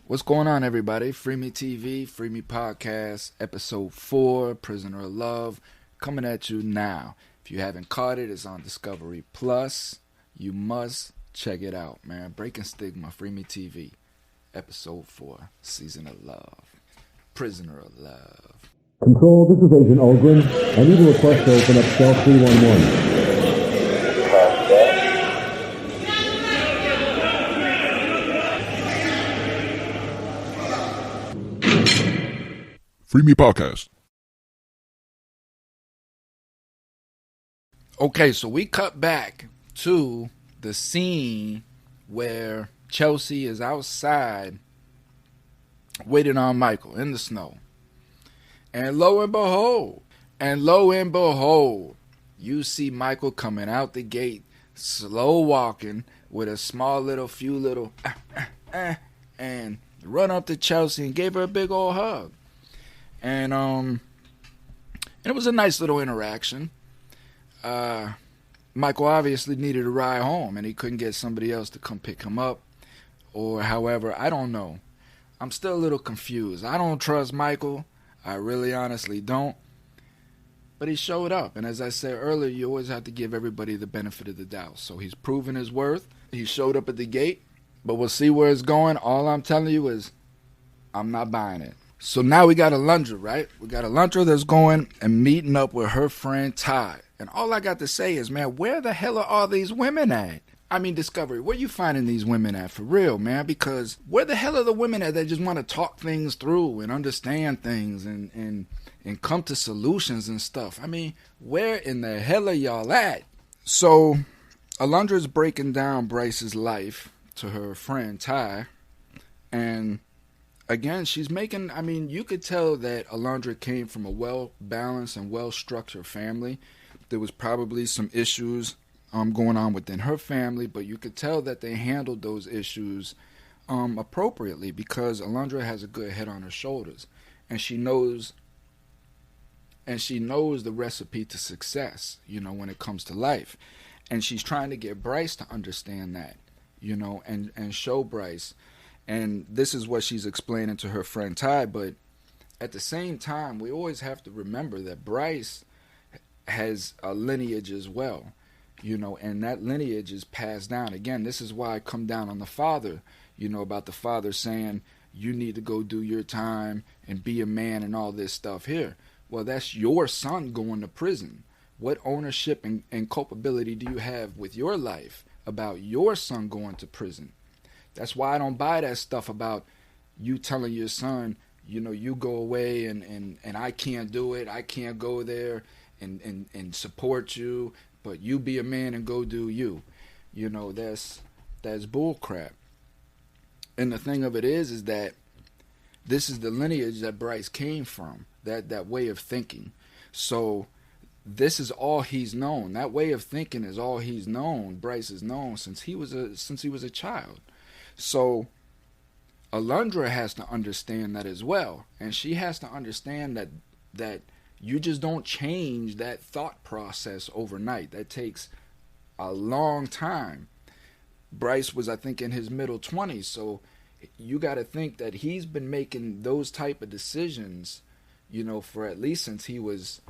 What's going on, everybody? Free Me TV, Free Me Podcast, Episode 4, Prisoner of Love, coming at you now. If you haven't caught it, it's on Discovery Plus. You must check it out, man. Breaking Stigma, Free Me TV, Episode 4, Season of Love, Prisoner of Love. Control, this is Agent Ogren. I need a request to open up cell 311. Free Me Podcast. Okay, so we cut back to the scene where Chelsea is outside waiting on Michael in the snow. And lo and behold, you see Michael coming out the gate, slow walking with a small little and run up to Chelsea and gave her a big old hug. And it was a nice little interaction. Michael obviously needed a ride home, and he couldn't get somebody else to come pick him up. Or however, I don't know. I'm still a little confused. I don't trust Michael. I really honestly don't. But he showed up. And as I said earlier, you always have to give everybody the benefit of the doubt. So he's proven his worth. He showed up at the gate. But we'll see where it's going. All I'm telling you is I'm not buying it. So now we got Alundra, right? We got Alundra that's going and meeting up with her friend Ty. And all I got to say is, man, where the hell are all these women at? I mean, Discovery, where you finding these women at for real, man? Because where the hell are the women at that just want to talk things through and understand things and come to solutions and stuff? I mean, where in the hell are y'all at? So Alundra's breaking down Bryce's life to her friend Ty. And again, she's making, I mean, you could tell that Alundra came from a well-balanced and well-structured family. There was probably some issues going on within her family, but you could tell that they handled those issues appropriately because Alundra has a good head on her shoulders, and she knows the recipe to success, when it comes to life. And she's trying to get Bryce to understand that, and show Bryce. And this is what she's explaining to her friend Ty, but at the same time, we always have to remember that Bryce has a lineage as well, and that lineage is passed down. Again, this is why I come down on the father, about the father saying, you need to go do your time and be a man and all this stuff here. Well, that's your son going to prison. What ownership and culpability do you have with your life about your son going to prison? That's why I don't buy that stuff about you telling your son, you go away and I can't do it. I can't go there and support you, but you be a man and go do you. That's bull crap. And the thing of it is that this is the lineage that Bryce came from, that way of thinking. So this is all he's known. That way of thinking is all he's known. Bryce has known since he was a child. So Alundra has to understand that as well. And she has to understand that you just don't change that thought process overnight. That takes a long time. Bryce was, I think, in his middle 20s. So you got to think that he's been making those type of decisions, for at least since he was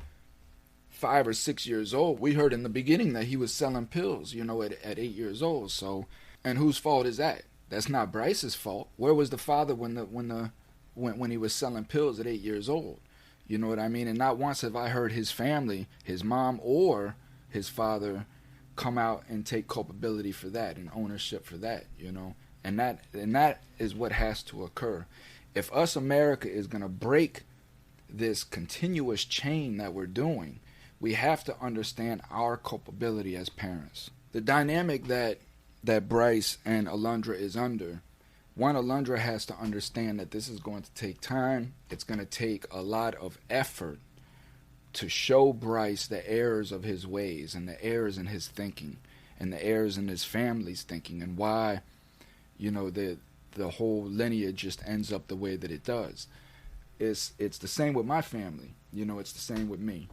5 or 6 years old. We heard in the beginning that he was selling pills, at 8 years old. So, and whose fault is that? That's not Bryce's fault. Where was the father when he was selling pills at 8 years old? You know what I mean? And not once have I heard his family, his mom or his father, come out and take culpability for that and ownership for that. And that is what has to occur. If us America is going to break this continuous chain that we're doing, we have to understand our culpability as parents. The dynamic that Bryce and Alundra is under. One, Alundra has to understand that this is going to take time. It's going to take a lot of effort to show Bryce the errors of his ways and the errors in his thinking and the errors in his family's thinking and why, the whole lineage just ends up the way that it does. It's the same with my family. It's the same with me.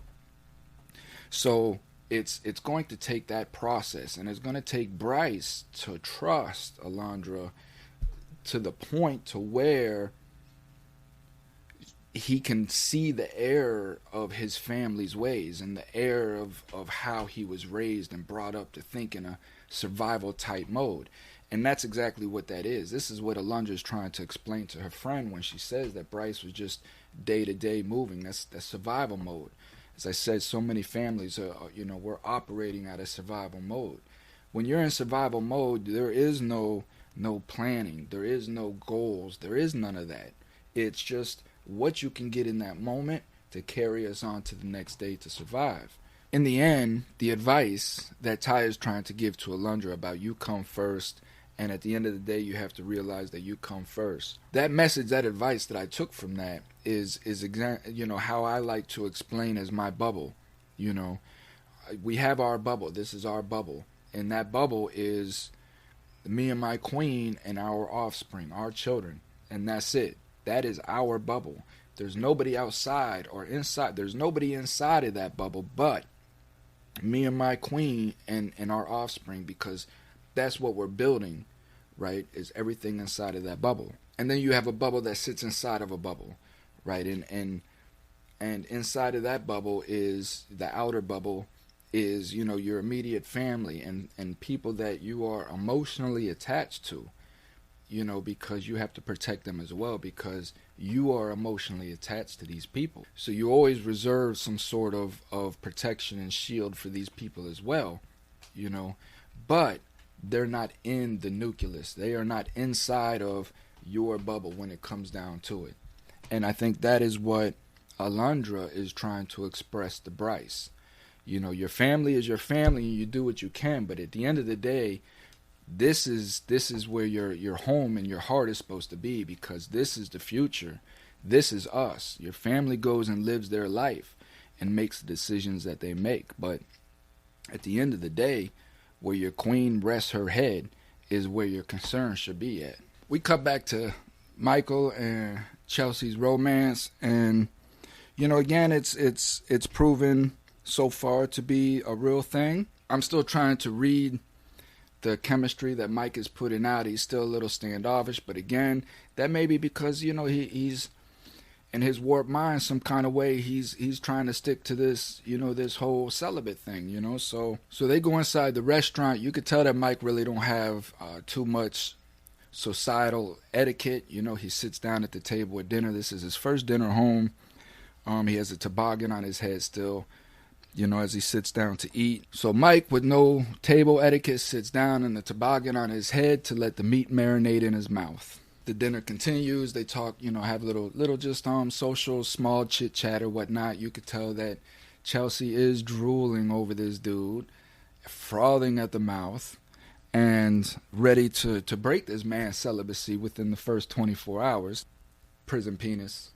So it's going to take that process, and it's going to take Bryce to trust Alundra to the point to where he can see the error of his family's ways and the error of how he was raised and brought up to think in a survival type mode. And that's exactly what that is. This is what Alundra is trying to explain to her friend when she says that Bryce was just day to day moving. That's survival mode. As I said, so many families we're operating out of survival mode. When you're in survival mode, there is no planning, there is no goals, there is none of that. It's just what you can get in that moment to carry us on to the next day to survive. In the end, the advice that Ty is trying to give to Alundra about you come first, and at the end of the day you have to realize that you come first. That message, that advice that I took from that is how I like to explain as my bubble. We have our bubble. This is our bubble. And that bubble is me and my queen and our offspring, our children. And that's it. That is our bubble. There's nobody outside or inside. There's nobody inside of that bubble but me and my queen and our offspring, because that's what we're building, right? Is everything inside of that bubble. And then you have a bubble that sits inside of a bubble, right? And inside of that bubble is the outer bubble is, your immediate family and people that you are emotionally attached to, because you have to protect them as well, because you are emotionally attached to these people. So you always reserve some sort of protection and shield for these people as well, but they're not in the nucleus. They are not inside of your bubble when it comes down to it. And I think that is what Alundra is trying to express to Bryce. Your family is your family and you do what you can, but at the end of the day, this is where your home and your heart is supposed to be, because this is the future. This is us. Your family goes and lives their life and makes the decisions that they make. But at the end of the day, where your queen rests her head is where your concern should be at. We cut back to Michael and Chelsea's romance, and again, it's proven so far to be a real thing. I'm still trying to read the chemistry that Mike is putting out. He's still a little standoffish, but again, that may be because he's in his warped mind some kind of way. He's trying to stick to this this whole celibate thing. So they go inside the restaurant. You could tell that Mike really don't have too much societal etiquette. He sits down at the table at dinner. This is his first dinner home. He has a toboggan on his head still, as he sits down to eat. So Mike, with no table etiquette, sits down in the toboggan on his head to let the meat marinate in his mouth. The dinner continues. They talk, have little just social, small chit chat or whatnot. You could tell that Chelsea is drooling over this dude, frothing at the mouth, and ready to break this man's celibacy within the first 24 hours. Prison penis.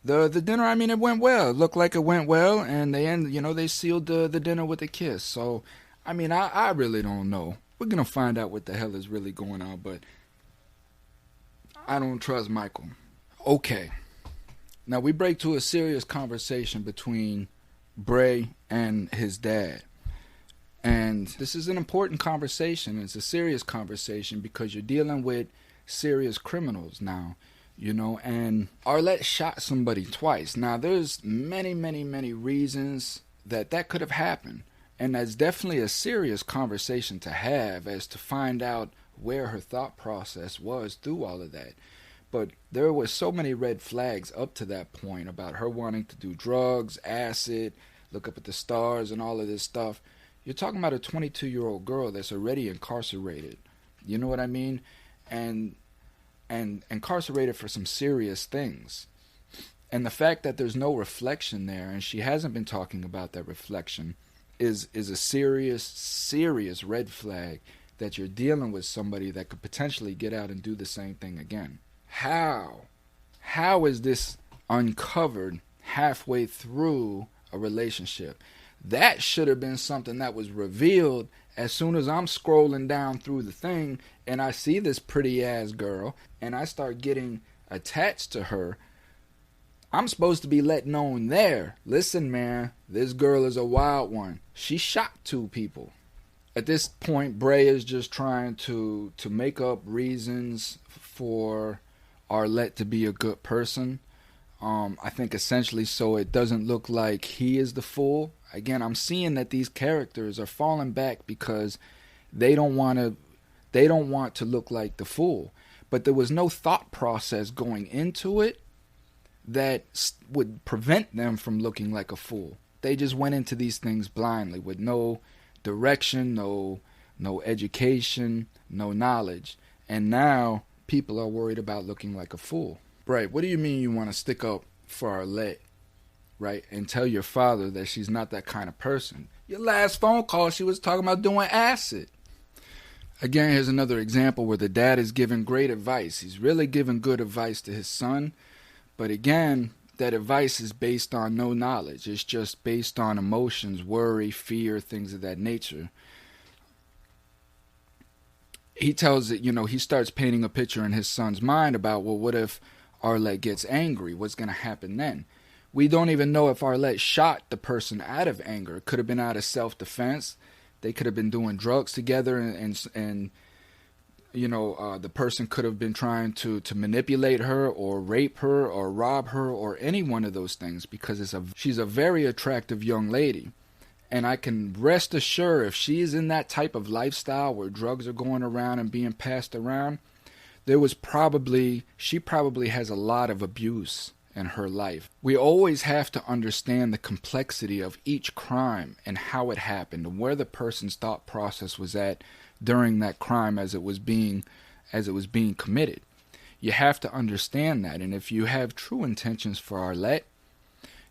The dinner, it went well. It looked like it went well, and they sealed the dinner with a kiss. So, I really don't know. We're going to find out what the hell is really going on, but I don't trust Michael. Okay. Now, we break to a serious conversation between Bray and his dad. And this is an important conversation. It's a serious conversation because you're dealing with serious criminals now. And Arlette shot somebody twice. Now, there's many, many, many reasons that could have happened. And that's definitely a serious conversation to have, as to find out where her thought process was through all of that. But there were so many red flags up to that point about her wanting to do drugs, acid, look up at the stars and all of this stuff. You're talking about a 22-year-old girl that's already incarcerated. You know what I mean? And incarcerated for some serious things. And the fact that there's no reflection there, and she hasn't been talking about that reflection, is a serious red flag that you're dealing with somebody that could potentially get out and do the same thing again. How is this uncovered halfway through a relationship? That should have been something that was revealed as soon as I'm scrolling down through the thing and I see this pretty ass girl and I start getting attached to her. I'm supposed to be let known there. Listen, man, this girl is a wild one. She shot 2 people. At this point, Bray is just trying to make up reasons for Arlette to be a good person. I think essentially so it doesn't look like he is the fool. Again, I'm seeing that these characters are falling back because they don't want to look like the fool. But there was no thought process going into it that would prevent them from looking like a fool. They just went into these things blindly with no direction, no education, no knowledge. And now people are worried about looking like a fool. Right, what do you mean you want to stick up for Arlette, right, and tell your father that she's not that kind of person? Your last phone call, she was talking about doing acid. Again, here's another example where the dad is giving great advice. He's really giving good advice to his son. But again, that advice is based on no knowledge. It's just based on emotions, worry, fear, things of that nature. He tells it, he starts painting a picture in his son's mind about, well, what if Arlette gets angry? What's going to happen then? We don't even know if Arlette shot the person out of anger. It could have been out of self-defense. They could have been doing drugs together, and the person could have been trying to manipulate her or rape her or rob her or any one of those things, because she's a very attractive young lady. And I can rest assured if she is in that type of lifestyle where drugs are going around and being passed around, she probably has a lot of abuse in her life. We always have to understand the complexity of each crime and how it happened and where the person's thought process was at during that crime as it was being committed. You have to understand that, and if you have true intentions for Arlette,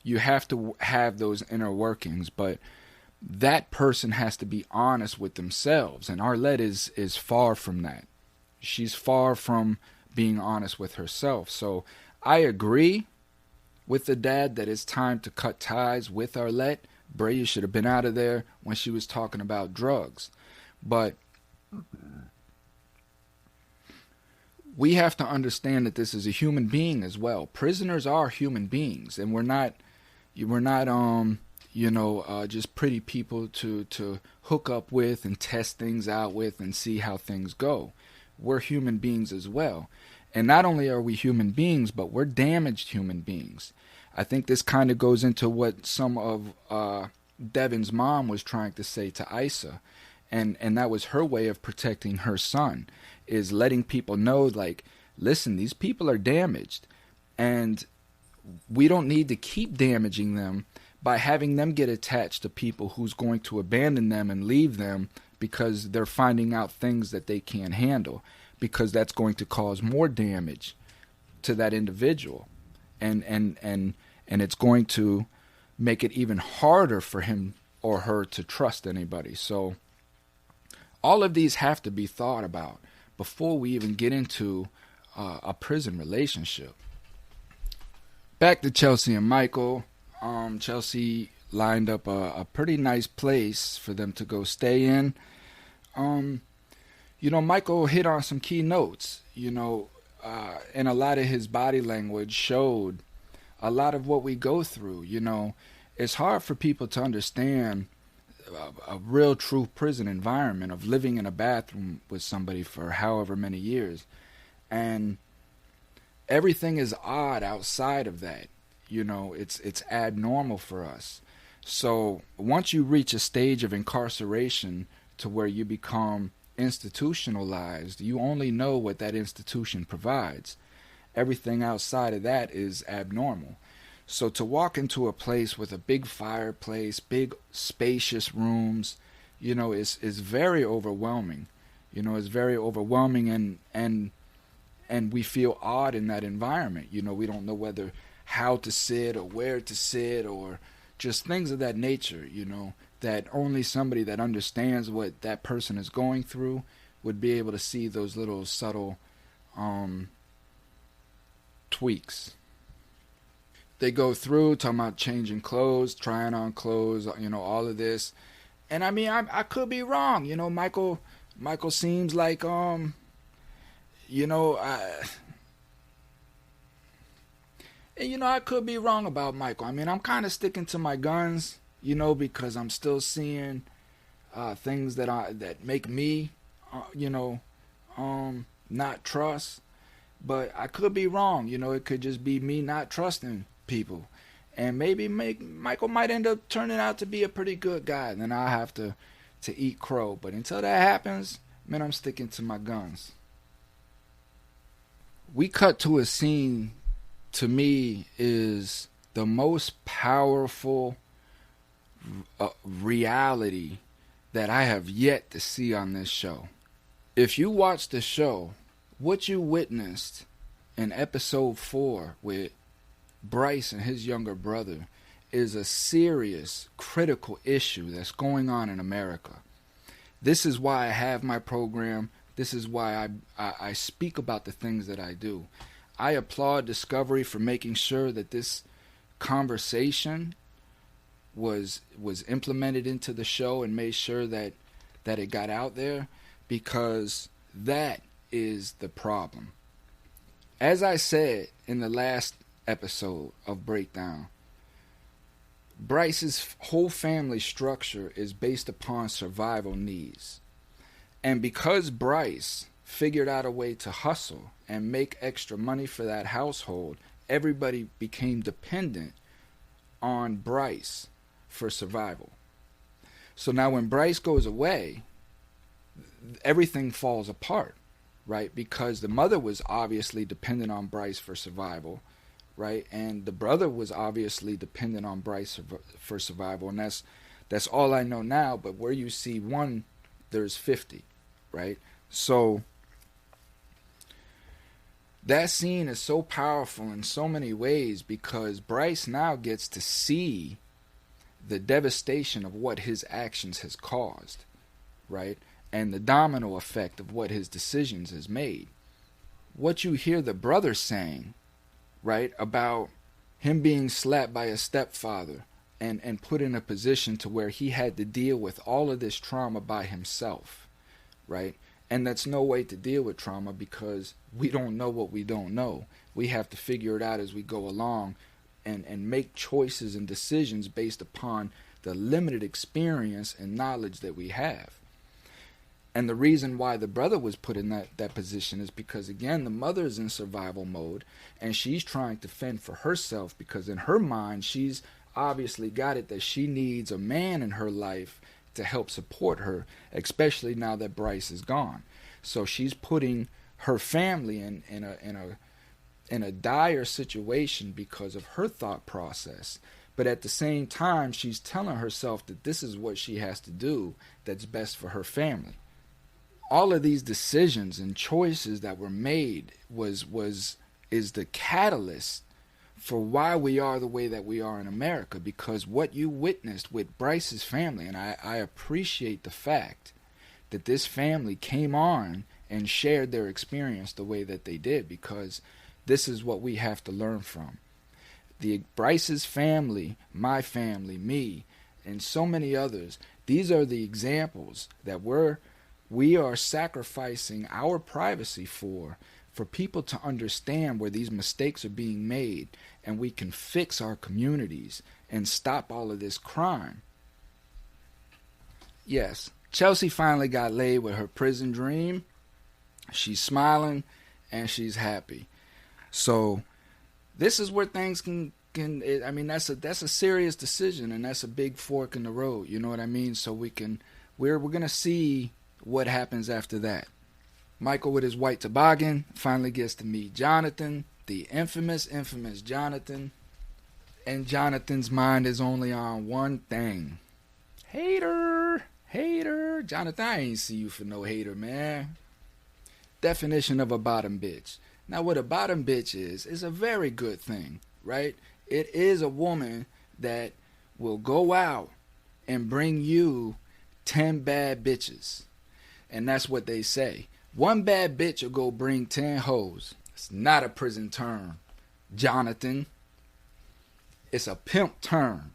you have to have those inner workings, but that person has to be honest with themselves, and Arlette is far from that. She's far from being honest with herself. So I agree with the dad that it's time to cut ties with Arlette. Bray should have been out of there when she was talking about drugs. But we have to understand that this is a human being as well. Prisoners are human beings, and we're not just pretty people to hook up with and test things out with and see how things go. We're human beings as well. And not only are we human beings, but we're damaged human beings. I think this kind of goes into what some of Devin's mom was trying to say to Isa. And that was her way of protecting her son, is letting people know, like, listen, these people are damaged. And we don't need to keep damaging them by having them get attached to people who's going to abandon them and leave them because they're finding out things that they can't handle, because that's going to cause more damage to that individual. And it's going to make it even harder for him or her to trust anybody. So all of these have to be thought about before we even get into a prison relationship. Back to Chelsea and Michael. Chelsea lined up a pretty nice place for them to go stay in. Michael hit on some key notes, and a lot of his body language showed a lot of what we go through. It's hard for people to understand a real true prison environment of living in a bathroom with somebody for however many years. And everything is odd outside of that. It's abnormal for us. So once you reach a stage of incarceration to where you become institutionalized, you only know what that institution provides. Everything outside of that is abnormal. So to walk into a place with a big fireplace, big spacious rooms, is very overwhelming. It's very overwhelming, and we feel odd in that environment. We don't know how to sit or where to sit or just things of that nature, that only somebody that understands what that person is going through would be able to see those little subtle tweaks. They go through talking about changing clothes, trying on clothes, all of this. And I mean, I could be wrong. Michael seems like, I could be wrong about Michael. I mean, I'm kind of sticking to my guns, because I'm still seeing things that make me, you know, not trust. But I could be wrong. You know, it could just be me not trusting people, and maybe Michael might end up turning out to be a pretty good guy. And then I'll have to eat crow. But until that happens, man, I'm sticking to my guns. We cut to a scene, to me, is the most powerful reality that I have yet to see on this show. If you watch the show, what you witnessed in episode 4 with Bryce and his younger brother is a serious, critical issue that's going on in America. This is why I have my program. This is why I speak about the things that I do. I applaud Discovery for making sure that this conversation was implemented into the show and made sure that it got out there, because that is the problem. As I said in the last episode of Breakdown, Bryce's whole family structure is based upon survival needs. And because Bryce figured out a way to hustle and make extra money for that household, everybody became dependent on Bryce for survival. So now when Bryce goes away, everything falls apart, right? Because the mother was obviously dependent on Bryce for survival, right? And the brother was obviously dependent on Bryce for survival. And that's all I know now. But where you see one, there's 50, right? So that scene is so powerful in so many ways, because Bryce now gets to see the devastation of what his actions has caused, right? And the domino effect of what his decisions has made. What you hear the brother saying, right, about him being slapped by a stepfather and put in a position to where he had to deal with all of this trauma by himself, right? And that's no way to deal with trauma, because we don't know what we don't know. We have to figure it out as we go along and make choices and decisions based upon the limited experience and knowledge that we have. And the reason why the brother was put in that position is because, again, the mother's in survival mode, and she's trying to fend for herself, because in her mind, she's obviously got it that she needs a man in her life to help support her, especially now that Bryce is gone. So she's putting her family in a dire situation because of her thought process. But at the same time, she's telling herself that this is what she has to do that's best for her family. All of these decisions and choices that were made is the catalyst for why we are the way that we are in America. Because what you witnessed with Bryce's family, and I appreciate the fact that this family came on and shared their experience the way that they did, because this is what we have to learn from. Bryce's family, my family, me, and so many others, these are the examples that we are sacrificing our privacy for people to understand where these mistakes are being made, and we can fix our communities and stop all of this crime. Yes, Chelsea finally got laid with her prison dream. She's smiling and she's happy. So this is where things can I mean, that's a serious decision, and that's a big fork in the road, you know what I mean? So we're going to see what happens after that. Michael, with his white toboggan, finally gets to meet Jonathan, the infamous Jonathan. And Jonathan's mind is only on one thing. Hater. Jonathan, I ain't see you for no hater, man. Definition of a bottom bitch. Now, what a bottom bitch is a very good thing, right? It is a woman that will go out and bring you 10 bad bitches. And that's what they say. One bad bitch will go bring 10 hoes. It's not a prison term, Jonathan. It's a pimp term.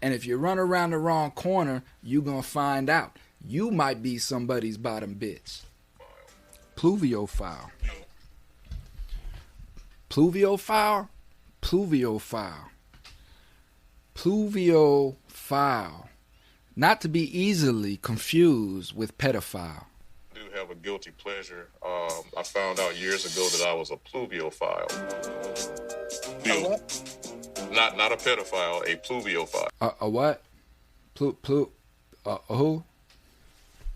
And if you run around the wrong corner, you're going to find out. You might be somebody's bottom bitch. Pluviophile. Pluviophile? Pluviophile. Pluviophile. not to be easily confused with pedophile. I do have a guilty pleasure. I found out years ago that I was a pluviophile. A what? Not a pedophile, a pluviophile. A what? Who?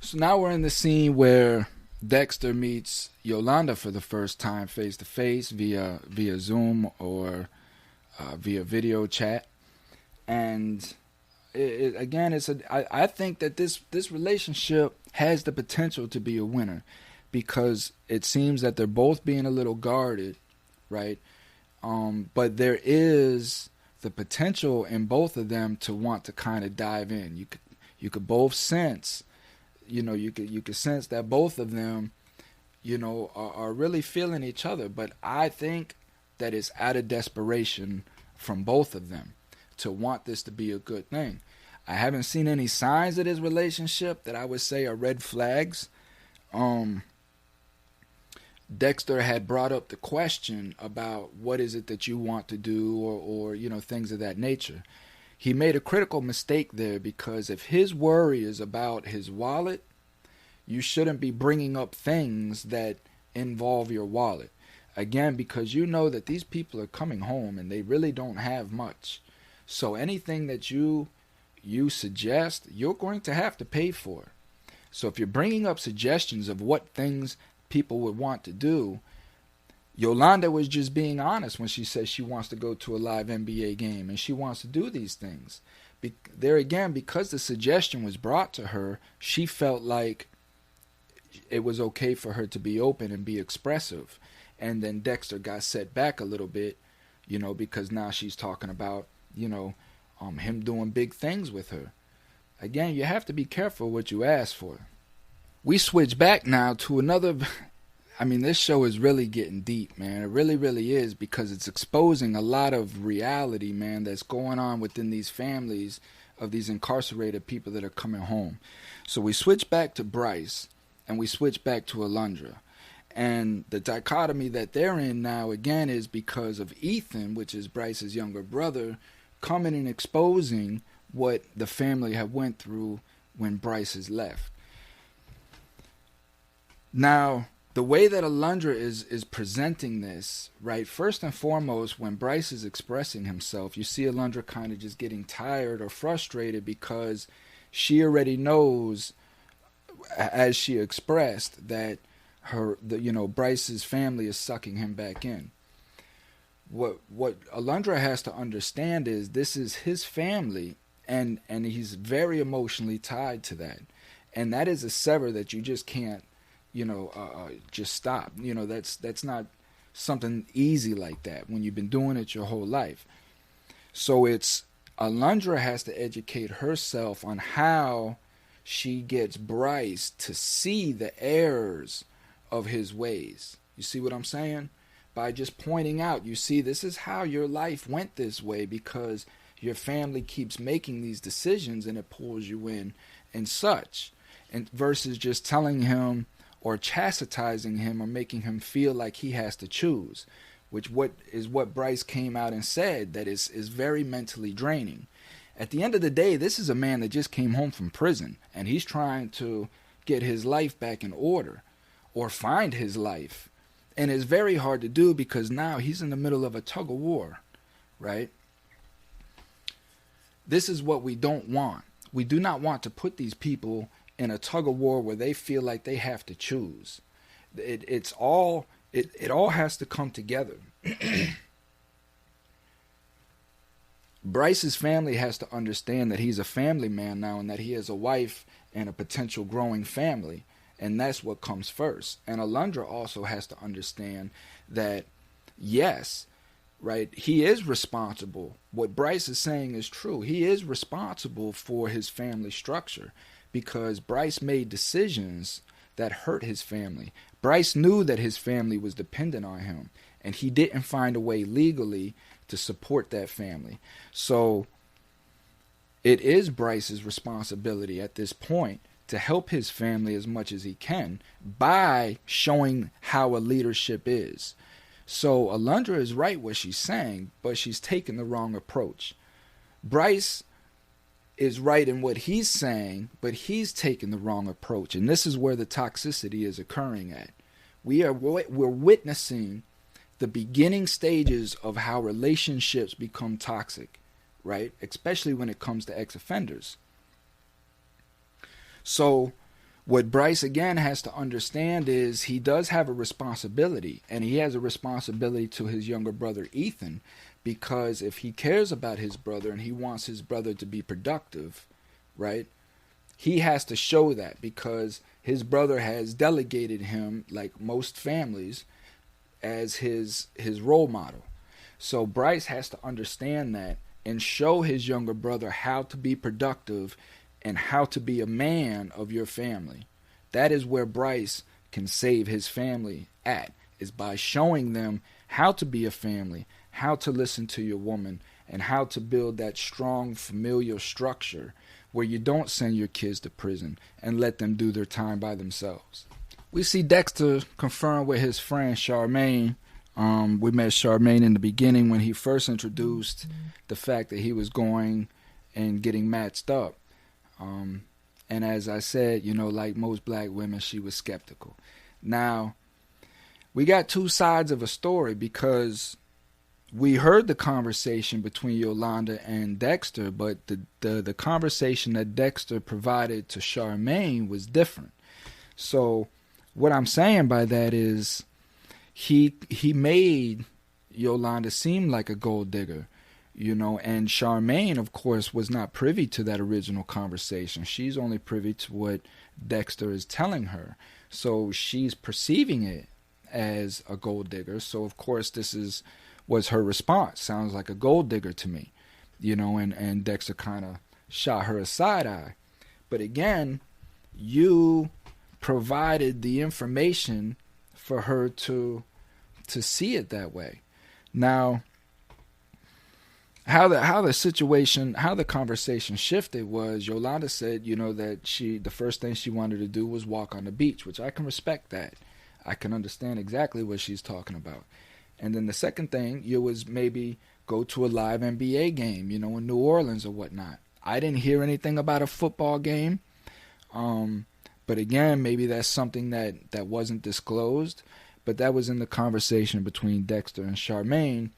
So now we're in the scene where Dexter meets Yolanda for the first time face to face via Zoom or via video chat, and I think that this relationship has the potential to be a winner because it seems that they're both being a little guarded, right? But there is the potential in both of them to want to kind of dive in. You could both sense, you could sense that both of them, are really feeling each other. But I think that it's out of desperation from both of them to want this to be a good thing. I haven't seen any signs of this relationship that I would say are red flags. Dexter had brought up the question about what is it that you want to do or things of that nature. He made a critical mistake there because if his worry is about his wallet, you shouldn't be bringing up things that involve your wallet. Again, because you know that these people are coming home and they really don't have much. So anything that you suggest, you're going to have to pay for. So if you're bringing up suggestions of what things people would want to do, Yolanda was just being honest when she says she wants to go to a live NBA game and she wants to do these things. There again, because the suggestion was brought to her, she felt like it was okay for her to be open and be expressive. And then Dexter got set back a little bit, because now she's talking about, him doing big things with her. Again, you have to be careful what you ask for. We switch back now to another. I mean, this show is really getting deep, man. It really, really is, because it's exposing a lot of reality, man, that's going on within these families of these incarcerated people that are coming home. So we switch back to Bryce and we switch back to Alundra. And the dichotomy that they're in now, again, is because of Ethan, which is Bryce's younger brother, coming and exposing what the family had went through when Bryce has left. Now, the way that Alundra is presenting this, right, first and foremost, when Bryce is expressing himself, you see Alundra kind of just getting tired or frustrated because she already knows, as she expressed, that Bryce's family is sucking him back in. What Alundra has to understand is this is his family, and he's very emotionally tied to that. And that is a sever that you just can't, just stop. That's not something easy like that when you've been doing it your whole life. So it's Alundra has to educate herself on how she gets Bryce to see the errors of his ways. You see what I'm saying? By just pointing out, you see, this is how your life went this way because your family keeps making these decisions and it pulls you in and such. And versus just telling him or chastising him or making him feel like he has to choose, which what Bryce came out and said that is very mentally draining. At the end of the day, this is a man that just came home from prison and he's trying to get his life back in order or find his life. And it's very hard to do because now he's in the middle of a tug of war, right? This is what we don't want. We do not want to put these people in a tug of war where they feel like they have to choose. It all has to come together. Bryce's family has to understand that he's a family man now and that he has a wife and a potential growing family. And that's what comes first. And Alundra also has to understand that, yes, right, he is responsible. What Bryce is saying is true. He is responsible for his family structure because Bryce made decisions that hurt his family. Bryce knew that his family was dependent on him, and he didn't find a way legally to support that family. So it is Bryce's responsibility at this point to help his family as much as he can by showing how a leadership is. So Alundra is right what she's saying, but she's taking the wrong approach. Bryce is right in what he's saying, but he's taking the wrong approach. And this is where the toxicity is occurring at. We're witnessing the beginning stages of how relationships become toxic, right? Especially when it comes to ex-offenders. So what Bryce again has to understand is he does have a responsibility, and he has a responsibility to his younger brother Ethan, because if he cares about his brother and he wants his brother to be productive, right, he has to show that, because his brother has delegated him, like most families, as his role model. So Bryce has to understand that and show his younger brother how to be productive and how to be a man of your family. That is where Bryce can save his family at, is by showing them how to be a family, how to listen to your woman, and how to build that strong familial structure where you don't send your kids to prison and let them do their time by themselves. We see Dexter conferring with his friend Charmaine. We met Charmaine in the beginning when he first introduced the fact that he was going and getting matched up. And as I said, like most black women, she was skeptical. Now, we got two sides of a story, because we heard the conversation between Yolanda and Dexter, but the conversation that Dexter provided to Charmaine was different. So what I'm saying by that is he made Yolanda seem like a gold digger, and Charmaine, of course, was not privy to that original conversation. She's only privy to what Dexter is telling her. So she's perceiving it as a gold digger. So, of course, this was her response. Sounds like a gold digger to me, and Dexter kind of shot her a side eye. But again, you provided the information for her to see it that way. Now, how the conversation shifted was Yolanda said, that the first thing she wanted to do was walk on the beach, which I can respect that. I can understand exactly what she's talking about. And then the second thing, was maybe go to a live NBA game, in New Orleans or whatnot. I didn't hear anything about a football game. But again, maybe that's something that wasn't disclosed. But that was in the conversation between Dexter and Charmaine.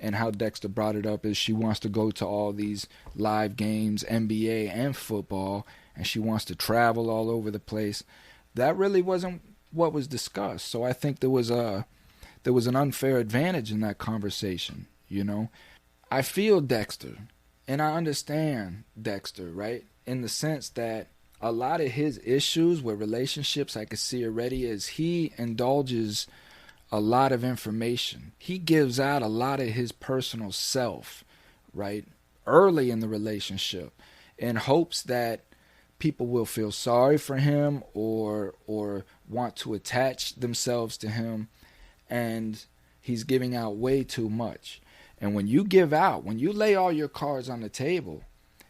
And how Dexter brought it up is she wants to go to all these live games, NBA and football, and she wants to travel all over the place. That really wasn't what was discussed. So I think there was an unfair advantage in that conversation, I feel Dexter, and I understand Dexter, right? In the sense that a lot of his issues with relationships, I could see already, is he indulges a lot of information. He gives out a lot of his personal self, right, early in the relationship, in hopes that people will feel sorry for him or want to attach themselves to him, and he's giving out way too much. And when you lay all your cards on the table,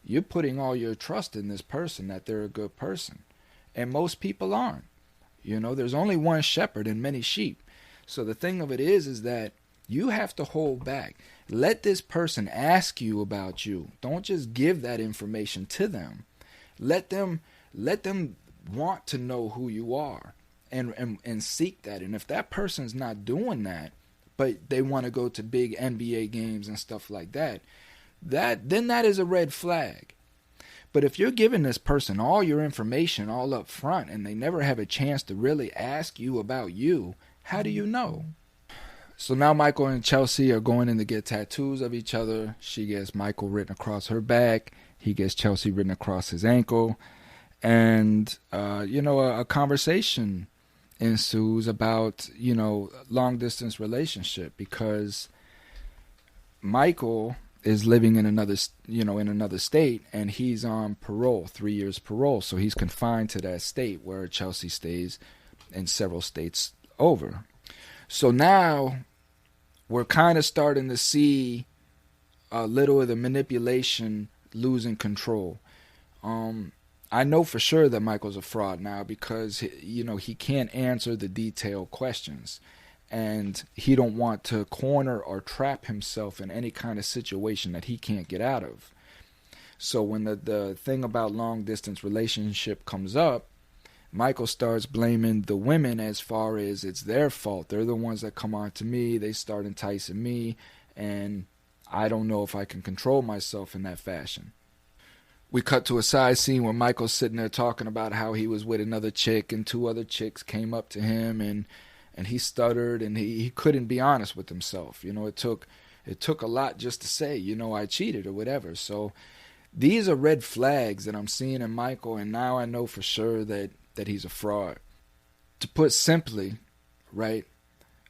you're putting all your trust in this person, that they're a good person. And most people aren't. There's only one shepherd and many sheep. So the thing of it is that you have to hold back. Let this person ask you about you. Don't just give that information to them. Let them want to know who you are and seek that. And if that person's not doing that, but they want to go to big NBA games and stuff like that, then that is a red flag. But if you're giving this person all your information all up front and they never have a chance to really ask you about you, how do you know? So now Michael and Chelsea are going in to get tattoos of each other. She gets Michael written across her back. He gets Chelsea written across his ankle. And, a conversation ensues about, long distance relationship, because Michael is living in another state, and he's on parole, 3 years parole. So he's confined to that state where Chelsea stays in several states over. So now we're kind of starting to see a little of the manipulation losing control. I know for sure that Michael's a fraud now, because he can't answer the detailed questions, and he don't want to corner or trap himself in any kind of situation that he can't get out of. So when the thing about long distance relationship comes up, Michael starts blaming the women as far as it's their fault. They're the ones that come on to me. They start enticing me, and I don't know if I can control myself in that fashion. We cut to a side scene where Michael's sitting there talking about how he was with another chick, and two other chicks came up to him, and he stuttered, and he couldn't be honest with himself. You know, it took a lot just to say, you know, I cheated or whatever. So these are red flags that I'm seeing in Michael, and now I know for sure that he's a fraud. To put simply, right,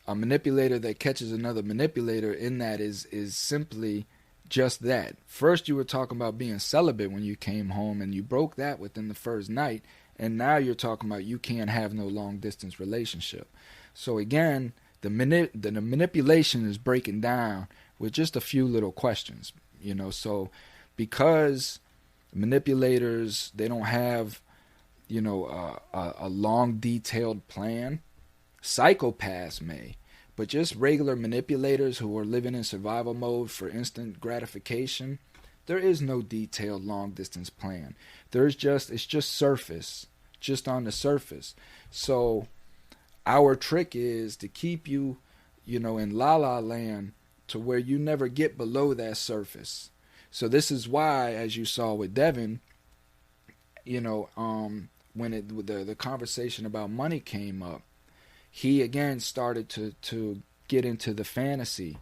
a manipulator that catches another manipulator in that is simply just that. First you were talking about being celibate when you came home, and you broke that within the first night, and now you're talking about you can't have no long distance relationship. So again, the manipulation is breaking down with just a few little questions, you know. So because manipulators, they don't have, you know, a long detailed plan. Psychopaths may, but just regular manipulators who are living in survival mode for instant gratification, there is no detailed long distance plan. It's just surface, just on the surface. So our trick is to keep you, you know, in la la land to where you never get below that surface. So this is why, as you saw with Devin, you know, when the conversation about money came up, he again started to get into the fantasy,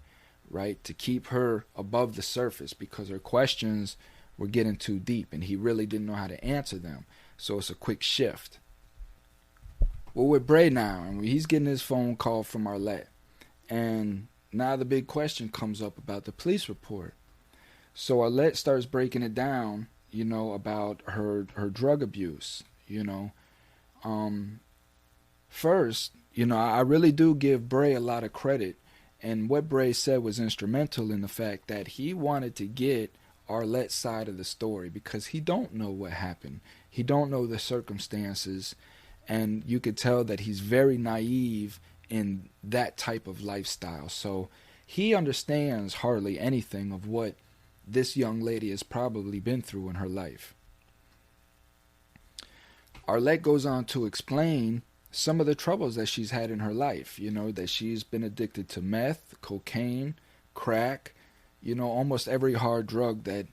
right, to keep her above the surface because her questions were getting too deep and he really didn't know how to answer them. So it's a quick shift. Well, with Bray now, and he's getting his phone call from Arlette, and now the big question comes up about the police report. So Arlette starts breaking it down, you know, about her drug abuse. You know, first, you know, I really do give Bray a lot of credit, and what Bray said was instrumental in the fact that he wanted to get Arlette's side of the story because he don't know what happened. He don't know the circumstances, and you could tell that he's very naive in that type of lifestyle. So he understands hardly anything of what this young lady has probably been through in her life. Arlette goes on to explain some of the troubles that she's had in her life, you know, that she's been addicted to meth, cocaine, crack, you know, almost every hard drug that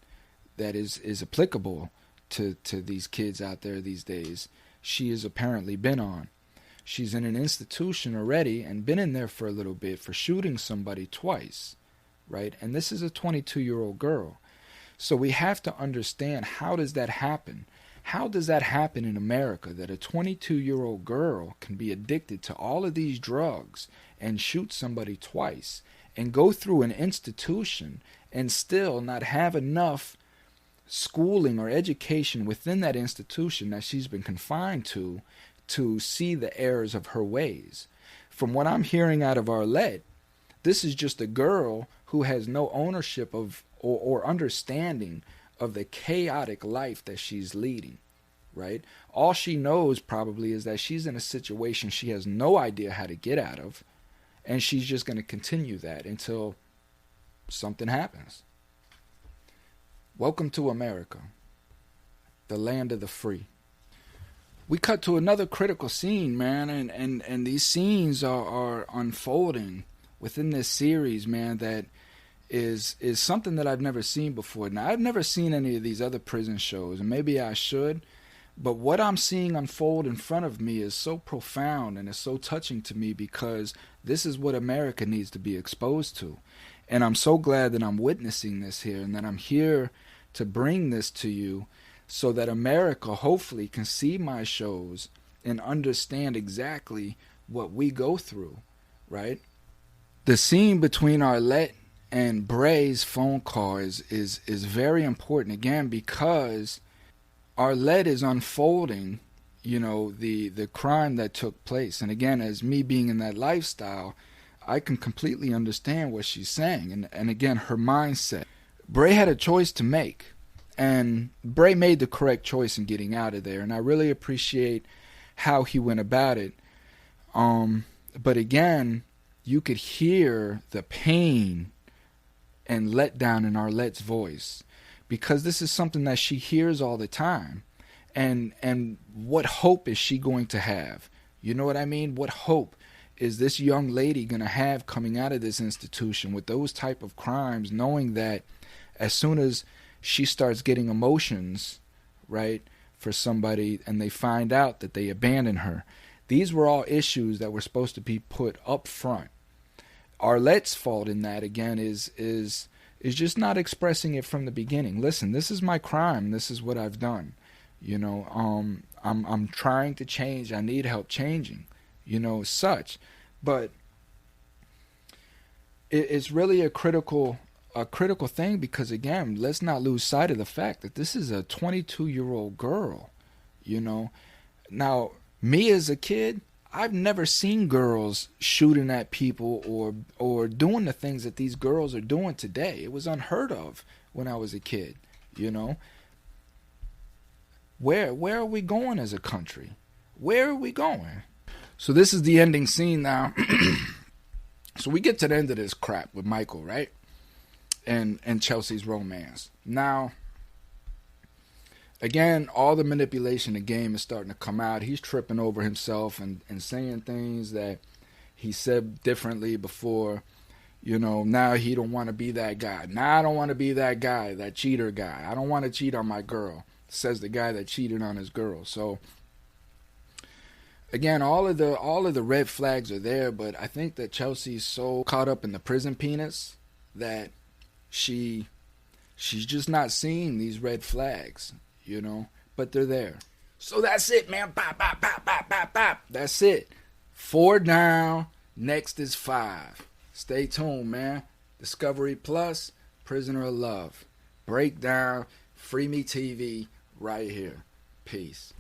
is applicable to these kids out there these days, she has apparently been on. She's in an institution already and been in there for a little bit for shooting somebody twice, right? And this is a 22-year-old girl. So we have to understand, how does that happen? How does that happen in America, that a 22-year-old girl can be addicted to all of these drugs and shoot somebody twice and go through an institution and still not have enough schooling or education within that institution that she's been confined to see the errors of her ways? From what I'm hearing out of Arlette, this is just a girl who has no ownership of or understanding of the chaotic life that she's leading, right? All she knows probably is that she's in a situation she has no idea how to get out of, and she's just going to continue that until something happens. Welcome to America, the land of the free. We cut to another critical scene, man, and these scenes are unfolding within this series, man, that is something that I've never seen before. Now, I've never seen any of these other prison shows, and maybe I should, but what I'm seeing unfold in front of me is so profound and it's so touching to me because this is what America needs to be exposed to. And I'm so glad that I'm witnessing this here and that I'm here to bring this to you so that America hopefully can see my shows and understand exactly what we go through, right? The scene between Arlette and Bray's phone call is very important, again, because Arlette is unfolding, you know, the crime that took place. And again, as me being in that lifestyle, I can completely understand what she's saying. And again, her mindset. Bray had a choice to make. And Bray made the correct choice in getting out of there. And I really appreciate how he went about it. But again, you could hear the pain and letdown in Arlette's voice, because this is something that she hears all the time. And what hope is she going to have? You know what I mean? What hope is this young lady going to have coming out of this institution with those type of crimes, knowing that as soon as she starts getting emotions, right, for somebody and they find out that they abandon her? These were all issues that were supposed to be put up front. Arlette's fault in that, again, is just not expressing it from the beginning. Listen, this is my crime. This is what I've done. You know, I'm trying to change. I need help changing, you know, such. But it's really a critical thing because, again, let's not lose sight of the fact that this is a 22-year-old girl, you know. Now, me as a kid, I've never seen girls shooting at people or doing the things that these girls are doing today. It was unheard of when I was a kid, you know. Where are we going as a country? Where are we going? So this is the ending scene now. So we get to the end of this crap with Michael, right? And Chelsea's romance. Now, again, all the manipulation of the game is starting to come out. He's tripping over himself and saying things that he said differently before. You know, now he don't want to be that guy. Now I don't want to be that guy, that cheater guy. I don't want to cheat on my girl, says the guy that cheated on his girl. So again, all of the red flags are there, but I think that Chelsea's so caught up in the prison peanuts that she's just not seeing these red flags, you know, but they're there. So that's it, man. Bop, bop, bop, bop, bop, bop. That's it. 4 down. Next is 5. Stay tuned, man. Discovery Plus, Prisoner of Love. Breakdown, Free Me TV, right here. Peace.